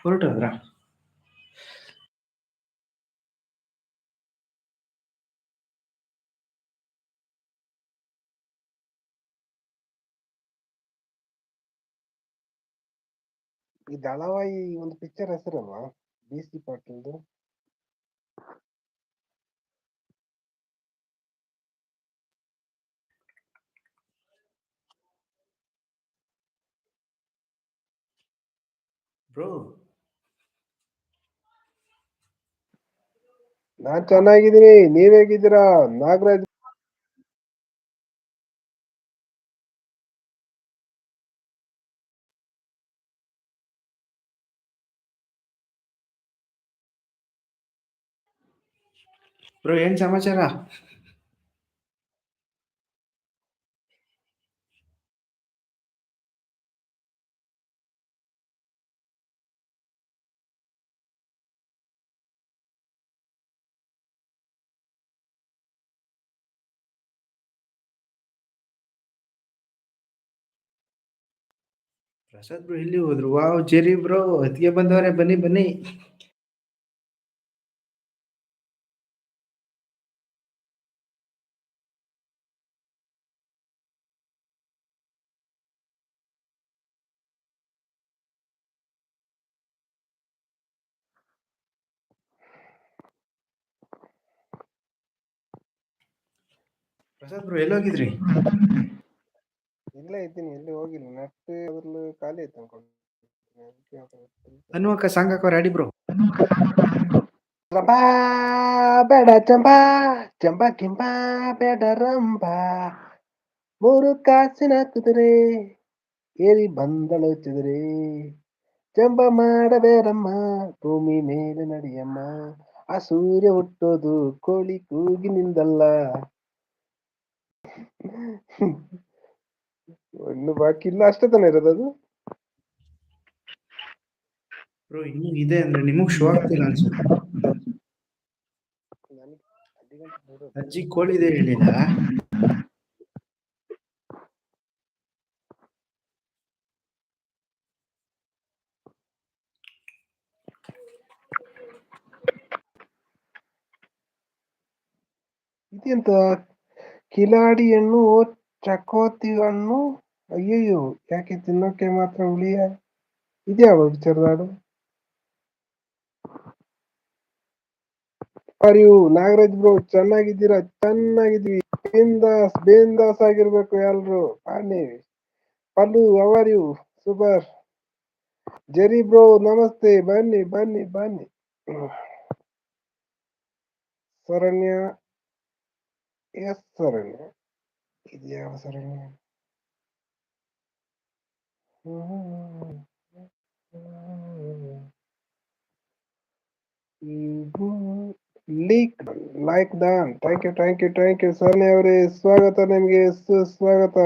ಹೊರಟೋದ್ರ? ಈ ದಳವಾಯಿ ಒಂದು picture ಹೆಸರಲ್ವಾ, BC ಪಾಟೀಲ್ದು? Bro ನಾನ್ ಚೆನ್ನಾಗಿದ್ದೀನಿ, ನೀವ್ ಹೇಗಿದ್ದೀರಾ ನಾಗರಾಜ್? ಬ್ರೋ ಏನ್ ಸಮಾಚಾರ? ಪ್ರಸಾದ್ ಬ್ರೋ ಎಲ್ಲಿ ಹೋದ್ರು? ವಾವ್ ಜೆರಿ ಬ್ರೋ ಅತಿಗೆ ಬಂದವರೇ, ಬನ್ನಿ ಬನ್ನಿ. ಪ್ರಸಾದ್ ಬ್ರೋ ಎಲ್ಲೋಗಿದ್ರಿ? ಇಲ್ಲೇ ಇದ್ದೀನಿ, ಎಲ್ಲಿ ಹೋಗಿಲ್ಲ. ನೆಟ್ ಅದ್ರಲ್ಲಿ ಖಾಲಿ ಐತೆ ಅನ್ಕೊಂಡು. ಅನ್ವಕ ಸಾಂಗ್ ಹಾಕೋರ್ ಆಡಿ ಬ್ರೋ. ರಂಬಾ ಬೇಡ ಚಂಬಾ, ಚಂಬಾ ಕಿಂಬಾ ಬೇಡ ರಂಬಾ, ಮೂರು ಕಾಸಿನ ಕುದುರೆ ಏರಿ ಬಂದಳು ಚಿದುರೆ, ಚಂಬ ಮಾಡಬೇಡಮ್ಮ ಭೂಮಿ ಮೇಲೆ ನಡಿಯಮ್ಮ, ಆ ಸೂರ್ಯ ಹುಟ್ಟೋದು ಕೋಳಿ ಕೂಗಿನಿಂದಲ್ಲ. ಇನ್ನು ಬಾಕಿ ಇಲ್ಲ, ಅಷ್ಟೇ ತಾನೇ ಇರೋದು. ಬ್ರೋ ಇನ್ನೂ ಇದೆ ಅಂದ್ರೆ ನಿಮಗ್ ಶೋ ಆಗ್ತಿಲ್ಲ ಅನ್ಸುತ್ತೆ. ಅಜ್ಜಿ ಕೋಳಿದೆ ಹೇಳಿಲ್ಲ. ಇದೆಂತ ಕಿಲಾಡಿ ಹಣ್ಣು, ಚಕೋತಿ ಹಣ್ಣು, ಅಯ್ಯಯ್ಯೋ ಯಾಕೆ ತಿನ್ನೋಕೆ ಮಾತ್ರ ಹುಳಿಯ? ಇದ್ಯಾವ ವಿಚಾರದಾಡು? ನಾಗರಾಜ್ ಬ್ರೋ ಚೆನ್ನಾಗಿದ್ದೀರಾ? ಚೆನ್ನಾಗಿದ್ವಿ. ಬೇಂದಾಸ್ ಬೇಂದಾಸ್ ಆಗಿರ್ಬೇಕು ಎಲ್ರು. ಬನ್ನಿ Pallu, how are you? Super. Jerry bro ನಮಸ್ತೆ, ಬನ್ನಿ ಬನ್ನಿ ಬನ್ನಿ. ಶರಣ್ಯ, ಎಸ್ ಶರಣ್ಯ, ಇದ್ಯಾವ Sharanya? Like done. Thank you thank you thank you Sharanya ಅವರೇ, ಸ್ವಾಗತ ನಿಮಗೆ, ಸುಸ್ವಾಗತ.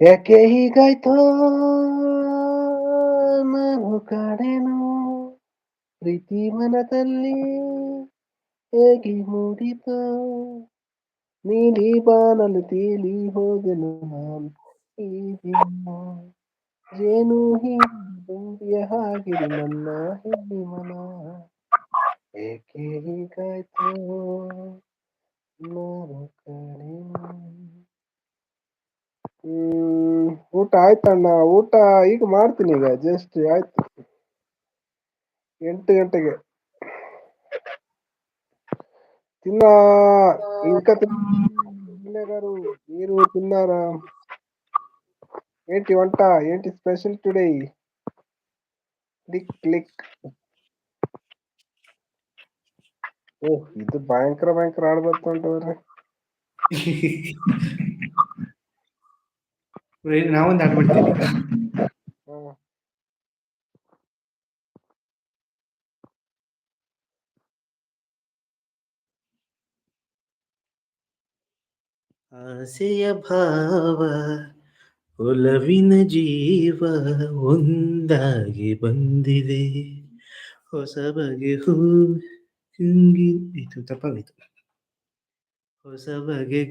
ಯಾಕೆ ಹೀಗಾಯ್ತೋ ನಾನು ಕಾಣೆನು, ಪ್ರೀತಿ ಮನದಲ್ಲಿ ಹೇಗೆ ಮೂಡಿತೋ, ನೀಲಿ ಬಾನಲು ತೇಲಿ ಹೋದನು ನಾನು ಈ ದಿನ, ಜೇನು ಹಿಂದಿಯ ಹಾಗಿರು ನನ್ನ ಹೆಣ್ಣು ಮನ, ಏಕೆ ಹೀಗಾಯ್ತೋ ನಾನು ಕಾಣೆನು. ಊಟ ಆಯ್ತಣ್ಣ, ಊಟ ಈಗ ಮಾಡ್ತೀನಿ, ಈಗ ಜಸ್ಟ್ ಆಯ್ತು 8 ಗಂಟೆಗೆ. ತಿನ್ನ ఇంకా తిన్నారు, మీరు తిన్నారా? ఏంటి వంట, ఏంటి special today? Click click. Oh ಇದು ಭಯಂಕರ ಭಯಂಕರ ಆಡ್ಬರ್ತ ಉಂಟವ್ರೆ. ನಾವೊಂದು ಆಡ್ಬಿಡ್ತೀನಿ ಈಗ. ಆಸೆಯ ಭಾವ ಒಲವಿನ ಜೀವ ಒಂದಾಗಿ ಬಂದಿದೆ, ಹೊಸ ಬಗೆ ಹೂ ಇದು ತಪ್ಪಾಗಿತ್ತು, ಹೊಸ ಬಗೆ